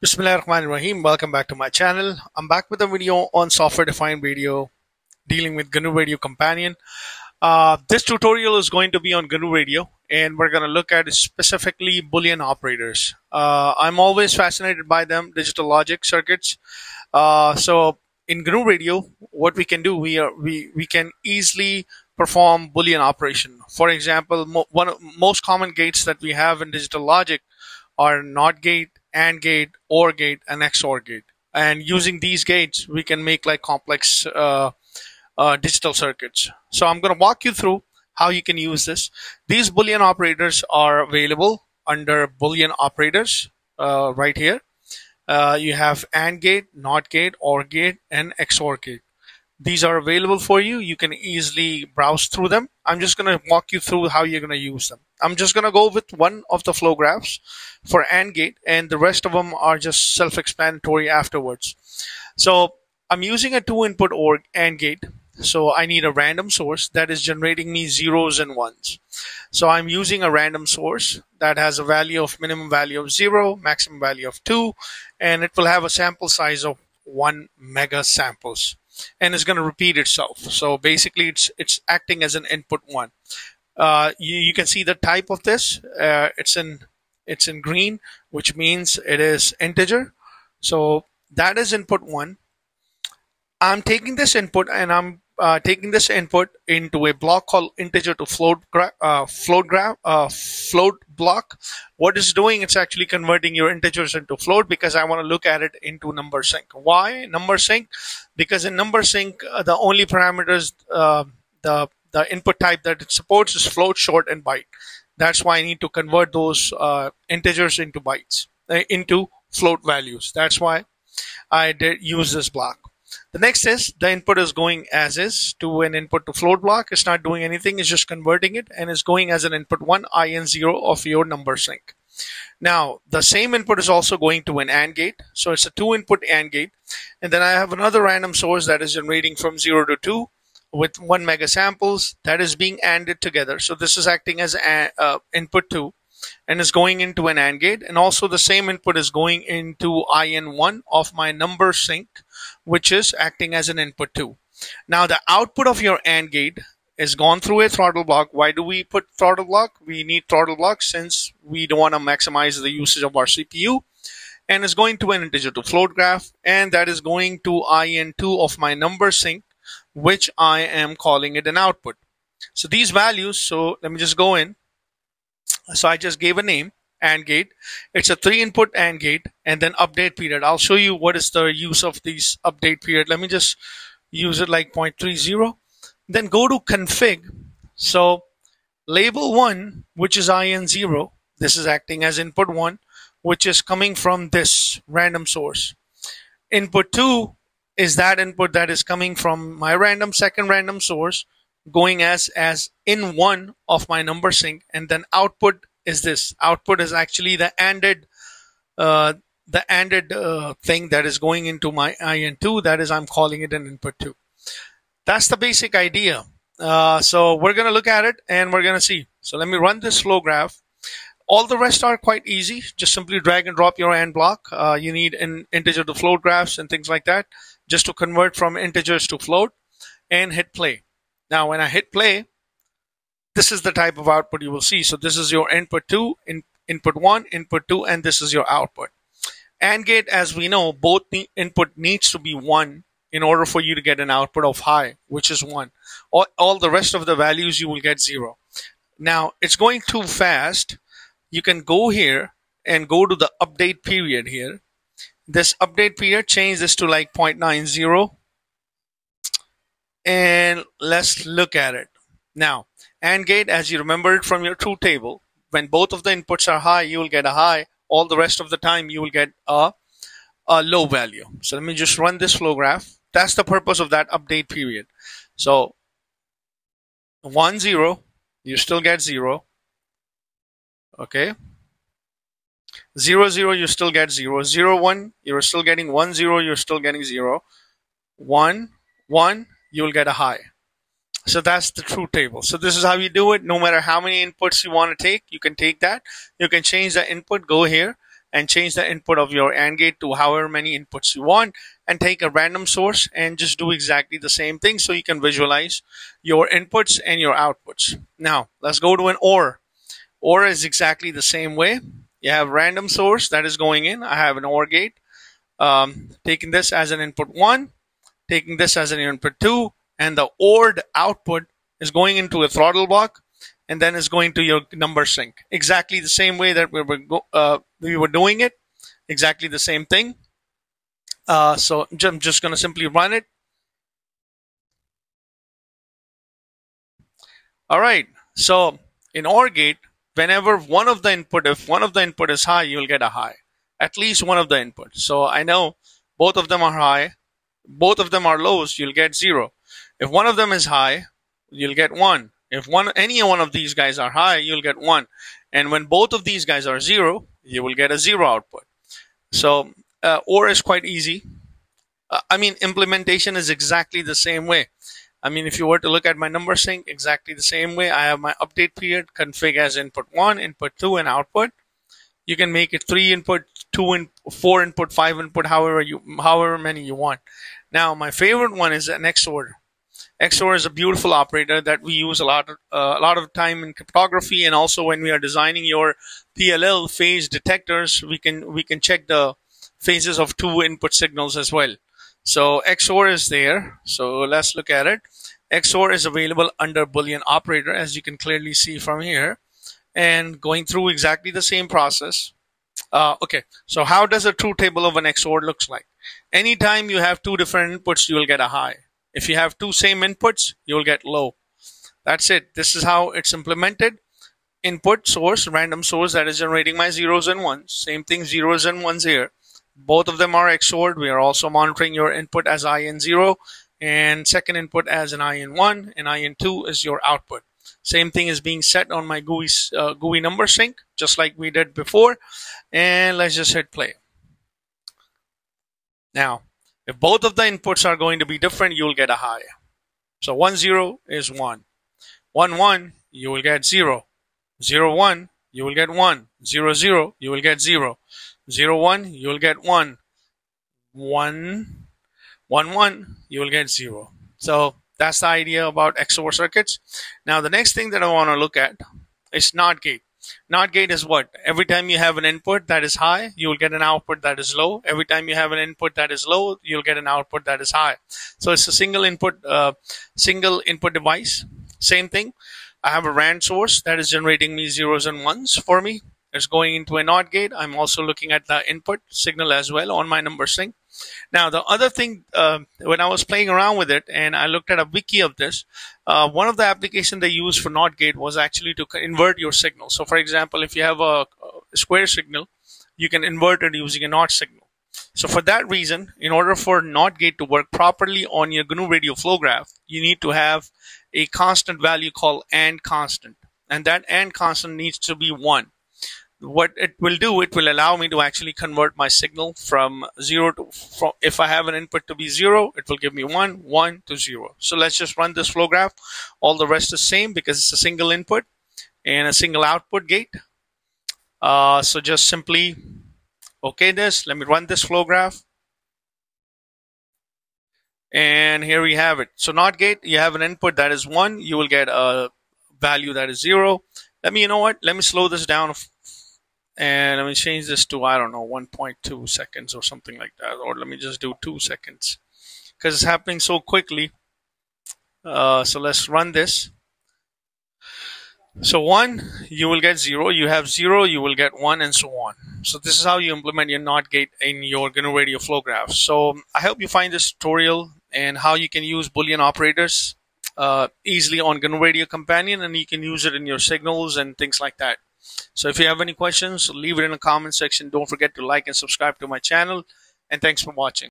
Bismillahirrahmanirrahim. Welcome back to my channel. I'm back with a video on software-defined radio dealing with GNU Radio Companion. This tutorial is going to be on GNU Radio, and we're going to look at specifically Boolean operators. I'm always fascinated by them, digital logic circuits. So in GNU Radio, what we can do, we can easily perform Boolean operation. For example, most common gates that we have in digital logic are NOT gate, AND gate, OR gate, and XOR gate. And using these gates, we can make like complex digital circuits. So I'm going to walk you through how you can use this. These Boolean operators are available under Boolean Operators right here. You have AND gate, NOT gate, OR gate, and XOR gate. These are available for you. You can easily browse through them. I'm just going to walk you through how you're going to use them. I'm just going to go with one of the flow graphs for AND gate, and the rest of them are just self-explanatory afterwards. So I'm using a 2-input OR AND gate. So I need a random source that is generating me zeros and ones. So I'm using a random source that has a minimum value of 0, maximum value of 2, and it will have a sample size of 1 mega samples. And it's going to repeat itself. So basically, it's acting as an input 1. You can see the type of this. It's in green, which means it is integer. So that is input 1. I'm taking this input and I'm taking this input into a block called integer to float block. What it's doing, it's actually converting your integers into float because I want to look at it into number sync. Why number sync? Because in number sync, the only parameters, the input type that it supports is float, short, and byte. That's why I need to convert those integers into bytes, into float values. That's why I did use this block. The next is the input is going as is to an input to float block. It's not doing anything. It's just converting it and it's going as an input 1, I, and 0 of your number sync. Now, the same input is also going to an AND gate. So it's a 2-input AND gate. And then I have another random source that is generating from 0 to 2 with 1 mega samples that is being ANDed together. So this is acting as input 2 and is going into an AND gate. And also the same input is going into IN1 of my number sync, which is acting as an input 2. Now the output of your AND gate is gone through a throttle block. Why do we put throttle block? We need throttle block since we don't want to maximize the usage of our CPU. And it's going to an integer to float graph, and that is going to IN2 of my number sync, which I am calling it an output. So these values, so let me just go in. So I just gave a name, AND gate. It's a 3-input AND gate, and then update period. I'll show you what is the use of these update period. Let me just use it like 0.30. Then go to config. So label 1, which is IN0, this is acting as input 1, which is coming from this random source. Input 2 is that input that is coming from my second random source, going as in 1 of my number sync, and then output is this. Output is actually the ANDed thing that is going into my IN2. That is, I'm calling it an input 2. That's the basic idea. So we're going to look at it and we're going to see. So let me run this flow graph. All the rest are quite easy. Just simply drag and drop your AND block. You need an integer to float graphs and things like that just to convert from integers to float, and hit play. Now when I hit play, this is the type of output you will see. So this is your input 2, input 1, input 2, and this is your output. AND gate, as we know, both the input needs to be 1 in order for you to get an output of high, which is 1. All the rest of the values you will get 0. Now it's going too fast. You can go here and go to the update period here. This update period, change this to like 0.90. And let's look at it. Now, AND gate, as you remember it from your truth table, when both of the inputs are high, you will get a high. All the rest of the time, you will get a low value. So let me just run this flow graph. That's the purpose of that update period. So 1, 0, you still get 0. Okay. 0, 0, you still get 0. 0, 1, you're still getting 1, 0, you're still getting 0. 1, 1, you'll get a high. So that's the truth table. So this is how you do it. No matter how many inputs you want to take, you can take that. You can change the input, go here, and change the input of your AND gate to however many inputs you want, and take a random source and just do exactly the same thing so you can visualize your inputs and your outputs. Now let's go to an OR. OR is exactly the same way. You have random source that is going in. I have an OR gate, taking this as an input 1, taking this as an input 2, and the ORed output is going into a throttle block, and then is going to your number sync. Exactly the same way that we were doing it. Exactly the same thing. So I'm just going to simply run it. All right. So in OR gate, whenever one of the input, if one of the input is high, you'll get a high. At least one of the inputs. So I know both of them are high, both of them are lows, you'll get 0. If one of them is high, you'll get 1. If any one of these guys are high, you'll get 1. And when both of these guys are 0, you will get a 0 output. So OR is quite easy. I mean, implementation is exactly the same way. I mean, if you were to look at my number sync, exactly the same way. I have my update period config as input 1, input 2, and output. You can make it 3 input, 2 and 4 input, 5 input, however many you want. Now, my favorite one is an XOR. XOR is a beautiful operator that we use a lot of time in cryptography, and also when we are designing your PLL phase detectors, we can check the phases of 2 input signals as well. So XOR is there. So let's look at it. XOR is available under Boolean operator, as you can clearly see from here, and going through exactly the same process. Okay, so how does a truth table of an XOR looks like? Anytime you have 2 different inputs, you will get a high. If you have 2 same inputs, you will get low. That's it. This is how it's implemented. Input source, random source that is generating my zeros and ones. Same thing, zeros and ones here. Both of them are XORed. We are also monitoring your input as IN0 and second input as an IN1, and IN2 is your output. Same thing is being set on my GUI number sync, just like we did before. And let's just hit play. Now, if both of the inputs are going to be different, you will get a high. So 1 0 is 1. 1 1, you will get 0. 0 1, you will get 1. 0 0, you will get 0. 0 1, you will get 1. 1 1, you will get 0. So that's the idea about XOR circuits. Now the next thing that I want to look at is NOT gate. NOT gate is what? Every time you have an input that is high, you will get an output that is low. Every time you have an input that is low, you'll get an output that is high. So it's a single input device. Same thing. I have a RAND source that is generating me zeros and ones for me. It's going into a NOT gate. I'm also looking at the input signal as well on my number sync. Now, the other thing, when I was playing around with it and I looked at a wiki of this, one of the applications they used for NOT gate was actually to invert your signal. So, for example, if you have a square signal, you can invert it using a NOT signal. So, for that reason, in order for NOT gate to work properly on your GNU Radio flow graph, you need to have a constant value called AND constant. And that AND constant needs to be 1. What it will do, it will allow me to actually convert my signal from 0 to, if I have an input to be 0, it will give me 1, 1 to 0. So let's just run this flow graph. All the rest is same because it's a single input and a single output gate. So just simply okay this. Let me run this flow graph. And here we have it. So NOT gate, you have an input that is 1, you will get a value that is 0. You know what? Let me slow this down. And let me change this to, I don't know, 1.2 seconds or something like that. Or let me just do 2 seconds. Because it's happening so quickly. So let's run this. So 1, you will get 0. You have 0, you will get 1, and so on. So this is how you implement your NOT gate in your GNU Radio flow graph. So I hope you find this tutorial and how you can use Boolean operators easily on GNU Radio Companion, and you can use it in your signals and things like that. So if you have any questions, leave it in the comment section. Don't forget to like and subscribe to my channel. And thanks for watching.